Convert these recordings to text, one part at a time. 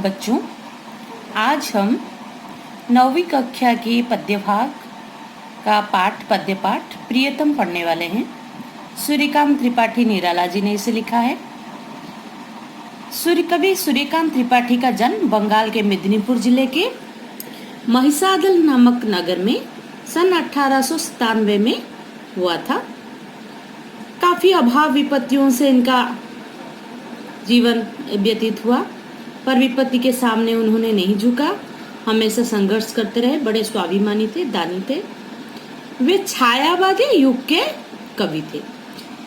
बच्चों, आज हम 9वीं कक्षा के पद्यभाग का पद्य पाठ प्रियतम पढ़ने वाले हैं। सूर्यकांत त्रिपाठी निराला जी ने इसे लिखा है। कवि सूर्यकांत त्रिपाठी का जन्म बंगाल के मेदिनीपुर जिले के महिसादल नामक नगर में सन 1897 में हुआ था। काफी अभाव विपत्तियों से इनका जीवन व्यतीत हुआ, पर विपत्ति के सामने उन्होंने नहीं झुका, हमेशा संघर्ष करते रहे। बड़े स्वाभिमानी थे, दानी थे। वे छायावादी युग के कवि थे।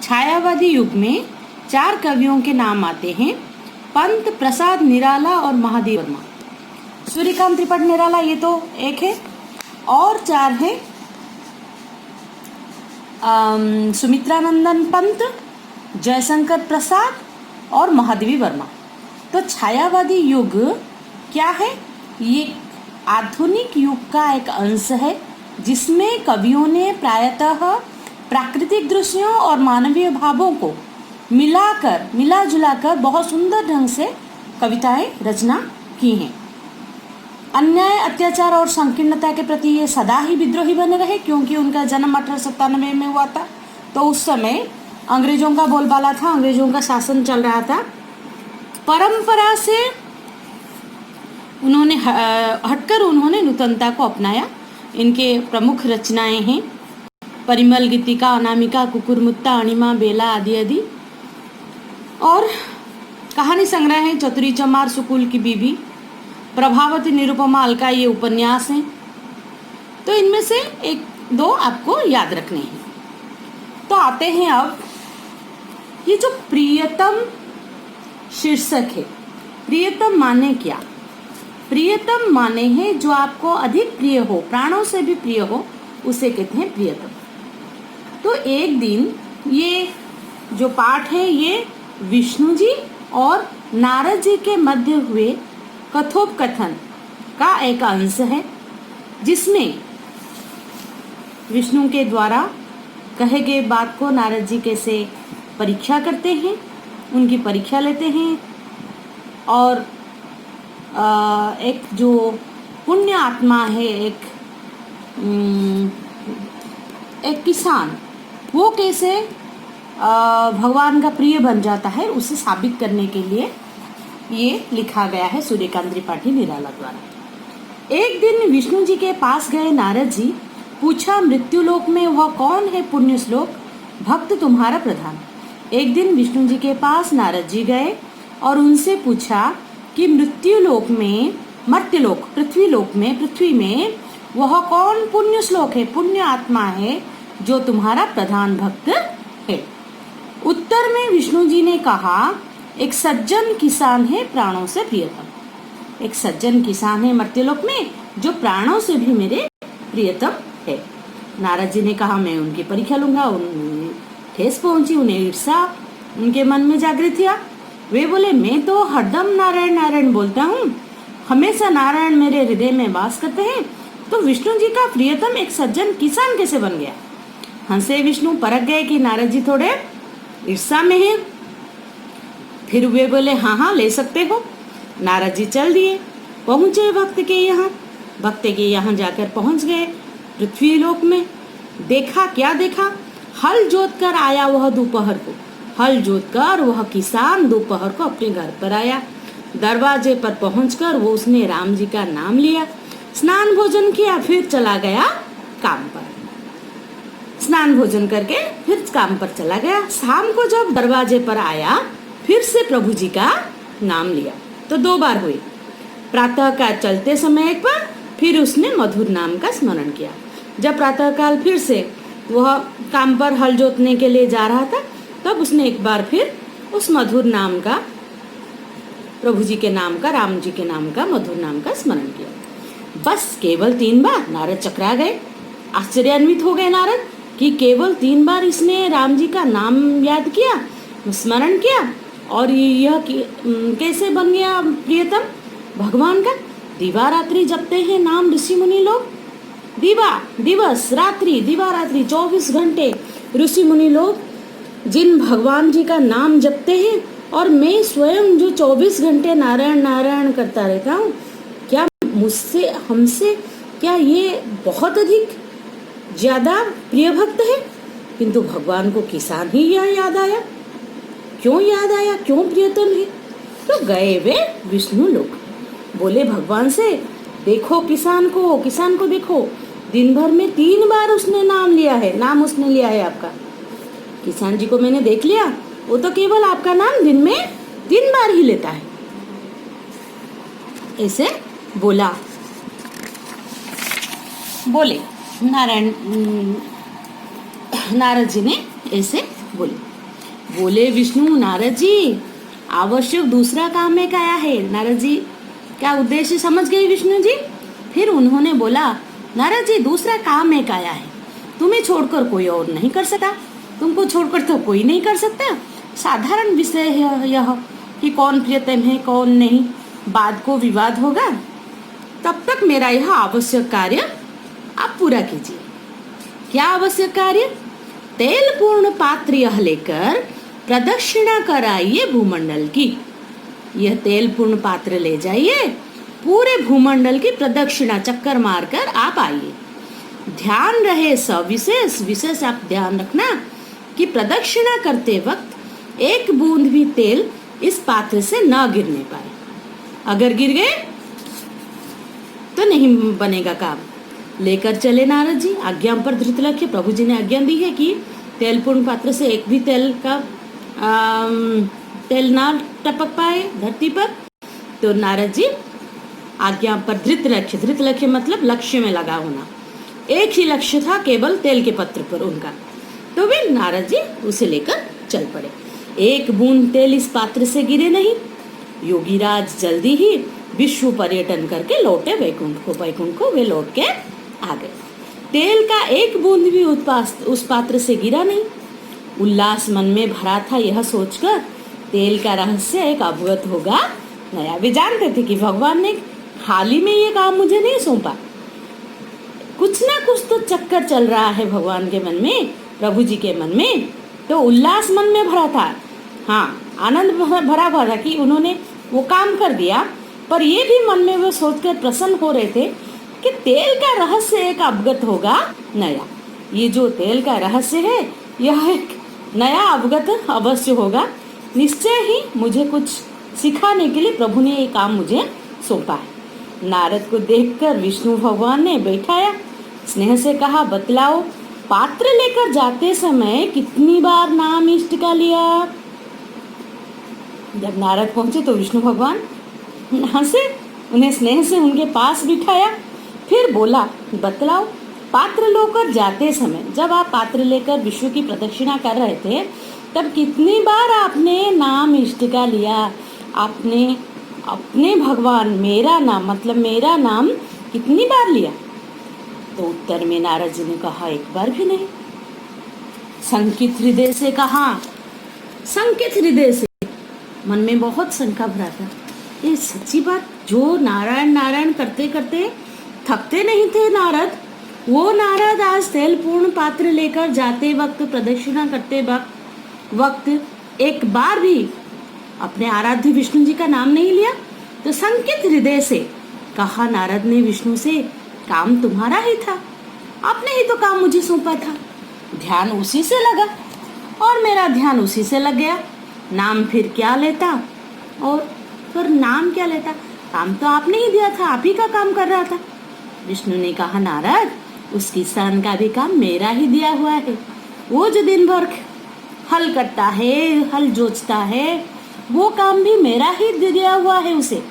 छायावादी युग में 4 कवियों के नाम आते हैं: पंत, प्रसाद, निराला और महादेव वर्मा। सूर्यकांत त्रिपाठी निराला ये तो एक है, और 4 है सुमित्रानंदन पंत, जयशंकर प्रसाद और महादेवी वर्मा। तो छायावादी युग क्या है? ये आधुनिक युग का एक अंश है, जिसमें कवियों ने प्रायतः प्राकृतिक दृश्यों और मानवीय भावों को मिला जुलाकर बहुत सुंदर ढंग से कविताएं रचना की हैं। अन्याय, अत्याचार और संकीर्णता के प्रति ये सदा ही विद्रोही बने रहे, क्योंकि उनका जन्म 1897 में हुआ था। तो उस समय अंग्रेजों का बोलबाला था, अंग्रेजों का शासन चल रहा था। परंपरा से उन्होंने हटकर उन्होंने नूतनता को अपनाया। इनके प्रमुख रचनाएं हैं परिमल गीतिका, अनामिका, कुकुरमुत्ता, अणिमा, बेला आदि आदि। और कहानी संग्रह है चतुरी चमार, सुकुल की बीबी, प्रभावती, निरुपमा, अलका, ये उपन्यास हैं। तो इनमें से 1-2 आपको याद रखने हैं। तो आते हैं अब ये जो प्रियतम शीर्षक है। प्रियतम माने क्या? प्रियतम माने है जो आपको अधिक प्रिय हो, प्राणों से भी प्रिय हो, उसे कहते हैं प्रियतम। तो एक दिन ये जो पाठ है ये विष्णु जी और नारद जी के मध्य हुए कथोपकथन का एक अंश है, जिसमें विष्णु के द्वारा कहे गए बात को नारद जी कैसे परीक्षा करते हैं, उनकी परीक्षा लेते हैं। और एक जो पुण्य आत्मा है, एक किसान, वो कैसे भगवान का प्रिय बन जाता है, उसे साबित करने के लिए ये लिखा गया है सूर्यकांत त्रिपाठी निराला द्वारा। एक दिन विष्णु जी के पास गए नारद जी, पूछा मृत्युलोक में वह कौन है पुण्य श्लोक, भक्त तुम्हारा प्रधान। एक दिन विष्णु जी के पास नारद जी गए और उनसे पूछा कि मृत्युलोक में, मर्त्यलोक, पृथ्वी में वह कौन पुण्य श्लोक है, पुण्य आत्मा है जो तुम्हारा प्रधान भक्त है। उत्तर में विष्णु जी ने कहा, एक सज्जन किसान है प्राणों से प्रियतम। एक सज्जन किसान है मर्त्यलोक में जो प्राणों से भी मेरे प्रियतम है। नारद जी ने कहा, मैं उनकी परीक्षा लूंगा। उन्हें ठेस पहुंची, उन्हें ईर्षा उनके मन में जागृत हुआ। वे बोले, मैं तो हरदम नारायण नारायण बोलता हूँ, हमेशा नारायण मेरे हृदय में वास करते हैं, तो विष्णु जी का प्रियतम एक सज्जन किसान कैसे बन गया? हंसे विष्णु, परख गए कि नारद जी थोड़े ईर्षा में हैं। फिर वे बोले, हाँ ले सकते हो। नारद जी चल दिए, पहुंचे भक्त के यहाँ। भक्त के यहाँ जाकर पहुंच गए पृथ्वी लोक में। देखा, क्या देखा? हल जोत कर आया वह दोपहर को। हल जोत कर वह किसान दोपहर को अपने घर पर आया। दरवाजे पर पहुंचकर वो उसने राम जी का नाम लिया, स्नान भोजन किया, फिर चला गया काम पर। स्नान भोजन करके फिर काम पर चला गया। शाम को जब दरवाजे पर आया, फिर से प्रभु जी का नाम लिया। तो 2 बार हुई। प्रातः काल चलते समय एक बार, फिर उसने मधुर नाम का स्मरण किया। जब प्रातः काल फिर से वह काम पर हल जोतने के लिए जा रहा था, तब उसने एक बार फिर उस मधुर नाम का, प्रभु जी के नाम का, राम जी के नाम का, मधुर नाम का स्मरण किया। बस केवल 3 बार। नारद चकरा गए, आश्चर्यान्वित हो गए नारद कि केवल 3 बार इसने राम जी का नाम याद किया, स्मरण किया, और यह कैसे बन गया प्रियतम भगवान का? दिवा रात्रि जपते हैं नाम ऋषि मुनि लोग। दिवस रात्रि, दिवा रात्रि 24 घंटे ऋषि मुनि लोग जिन भगवान जी का नाम जपते हैं, और मैं स्वयं जो 24 घंटे नारायण नारायण करता रहता हूँ, क्या मुझसे हमसे क्या ये बहुत अधिक ज्यादा प्रिय भक्त है? किंतु भगवान को किसान ही यह याद आया। क्यों याद आया, क्यों प्रियतम है? तो गए वे विष्णु लोग, बोले भगवान से, देखो किसान को देखो, दिन भर में 3 बार उसने नाम उसने लिया है आपका। किसान जी को मैंने देख लिया, वो तो केवल आपका नाम दिन में 3 बार ही लेता है। ऐसे बोले नारद जी ने ऐसे बोले विष्णु, नारद जी आवश्यक दूसरा काम में क्या है? नारद जी क्या उद्देश्य समझ गए विष्णु जी? फिर उन्होंने बोला, नारद जी दूसरा काम में क्या है? तुम्हें छोड़कर कोई और नहीं कर सकता, तुमको छोड़कर तो कोई नहीं कर सकता। साधारण विषय है यह कि कौन प्रियतम है कौन नहीं, बाद को विवाद होगा, तब तक मेरा यह आवश्यक कार्य आप पूरा कीजिए। क्या आवश्यक कार्य? तेल पूर्ण पात्र यह लेकर प्रदक्षिणा कराइए भूमंडल की। यह तेल पूर्ण पात्र ले जाइए, पूरे भूमंडल की प्रदक्षिणा चक्कर मारकर आप आइए। ध्यान रहे विशेष आप ध्यान रखना कि प्रदक्षिणा करते वक्त एक बूंद भी तेल इस पात्र से न गिरने पाए। अगर गिर गए तो नहीं बनेगा काम। लेकर चले नारद जी। आज्ञा पर धृतलक्ष्य, प्रभु जी ने आज्ञा दी है कि तेल पूर्ण पात्र से एक भी तेल ना टपक पाए धरती पर। तो नारद जी आज्ञा पर धृतलक्ष्य मतलब लक्ष्य में लगा होना, एक ही लक्ष्य था केवल तेल के पत्र पर उनका। तो वे नारद जी उसे लेकर चल पड़े। एक बूंद तेल इस पात्र से गिरे नहीं। योगीराज जल्दी ही विश्व पर्यटन करके लौटे वैकुंठ को वे लौट के आ गए। तेल का एक बूंद भी उस पात्र से गिरा नहीं। उल्लास मन में भरा था यह सोचकर तेल का रहस्य एक अवगत होगा नया। वे जानते थे कि भगवान ने हाल ही में ये काम मुझे नहीं सौंपा, कुछ ना कुछ तो चक्कर चल रहा है भगवान के मन में, प्रभु जी के मन में। तो उल्लास मन में भरा था, हाँ आनंद भरा हुआ था कि उन्होंने वो काम कर दिया। पर ये भी मन में वो सोचकर प्रसन्न हो रहे थे कि तेल का रहस्य एक अवगत होगा नया। ये जो तेल का रहस्य है यह एक नया अवगत अवश्य होगा। निश्चय ही मुझे कुछ सिखाने के लिए प्रभु ने ये काम मुझे सौंपा है। नारद को देखकर विष्णु भगवान ने बैठाया, स्नेह से कहा, बतलाओ पात्र लेकर जाते समय कितनी बार नाम इष्ट का लिया? जब नारद पहुंचे तो विष्णु भगवान हंसे, उन्हें स्नेह से उनके पास बिठाया, फिर बोला, बतलाओ पात्र लेकर जाते समय, जब आप पात्र लेकर विश्व की प्रदक्षिणा कर रहे थे तब कितनी बार आपने नाम इष्ट का लिया? आपने अपने भगवान मेरा नाम कितनी बार लिया? तो उत्तर में नारद जी ने कहा, एक बार भी नहीं। संकित हृदय से कहा, संकित हृदय से, मन में बहुत शंका भरा था। ये सच्ची बात, जो नारायण नारायण करते करते थकते नहीं थे नारद, वो नारद आज तेल पूर्ण पात्र लेकर जाते वक्त, प्रदक्षिणा करते वक्त एक बार भी अपने आराध्य विष्णु जी का नाम नहीं लिया। तो संकित हृदय से कहा नारद ने विष्णु से, काम तुम्हारा ही था, आपने ही तो काम मुझे सौंपा था। ध्यान उसी से लगा और मेरा ध्यान उसी से लग गया। नाम फिर क्या लेता, और फिर नाम क्या लेता, काम तो आपने ही दिया था, आप ही का काम कर रहा था। विष्णु ने कहा, नारद उस किसान का भी काम मेरा ही दिया हुआ है। वो जो दिन भर हल करता है, हल जोतता है, वो काम भी मेरा ही दिया हुआ है उसे।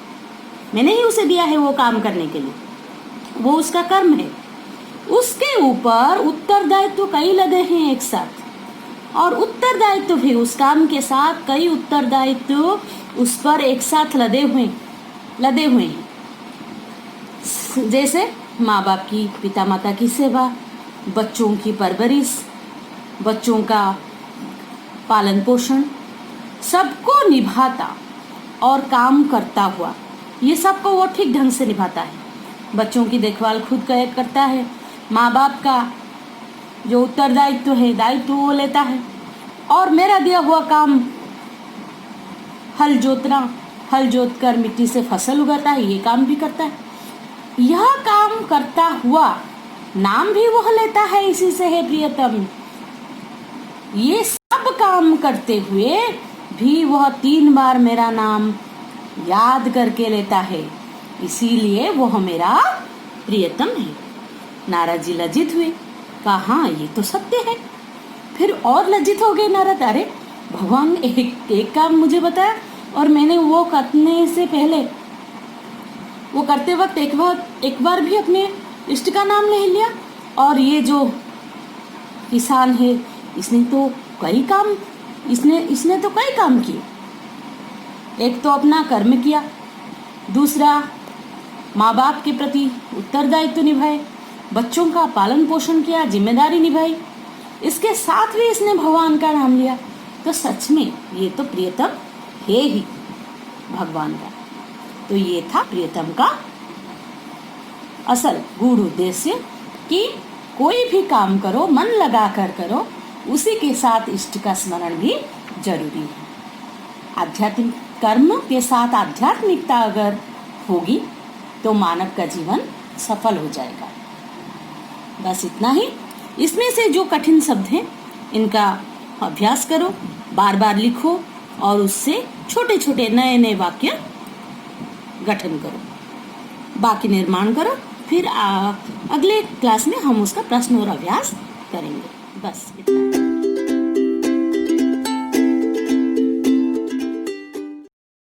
मैंने ही उसे दिया है वो काम करने के लिए, वो उसका कर्म है। उसके ऊपर उत्तरदायित्व कई लगे हैं एक साथ, और उत्तरदायित्व भी उस काम के साथ कई उत्तरदायित्व उस पर एक साथ लदे हुए हैं। जैसे माँ बाप की, पिता माता की सेवा, बच्चों की परवरिश, बच्चों का पालन पोषण, सबको निभाता और काम करता हुआ, ये सबको वो ठीक ढंग से निभाता है। बच्चों की देखभाल खुद करता है, माँ बाप का जो उत्तरदायित्व है, दायित्व वो लेता है, और मेरा दिया हुआ काम हल जोतना, हल जोत कर मिट्टी से फसल उगाता है, ये काम भी करता है। यह काम करता हुआ नाम भी वह लेता है, इसी से है प्रियतम। ये सब काम करते हुए भी वह 3 बार मेरा नाम याद करके लेता है, इसीलिए वह मेरा प्रियतम है। नारद जी लज्जित हुए, कहा हाँ ये तो सत्य है। फिर और लज्जित हो गए नारद, अरे भगवान एक काम मुझे बताया और मैंने वो करने से पहले, वो करते वक्त एक बार भी अपने इष्ट का नाम ले लिया, और ये जो किसान है इसने तो कई काम किए। एक तो अपना कर्म किया, दूसरा माँ बाप के प्रति उत्तरदायित्व निभाए, बच्चों का पालन पोषण किया, जिम्मेदारी निभाई, इसके साथ भी इसने भगवान का नाम लिया। तो सच में ये तो प्रियतम है ही भगवान का। तो ये था प्रियतम का असल गूढ़ उद्देश्य कि कोई भी काम करो मन लगा कर करो, उसी के साथ इष्ट का स्मरण भी जरूरी है। आध्यात्मिक कर्म के साथ आध्यात्मिकता अगर होगी तो मानव का जीवन सफल हो जाएगा। बस इतना ही। इसमें से जो कठिन शब्द हैं इनका अभ्यास करो, बार बार लिखो और उससे छोटे छोटे नए नए वाक्य गठन करो, बाकी निर्माण करो। फिर अगले क्लास में हम उसका प्रश्न और अभ्यास करेंगे। बस इतना।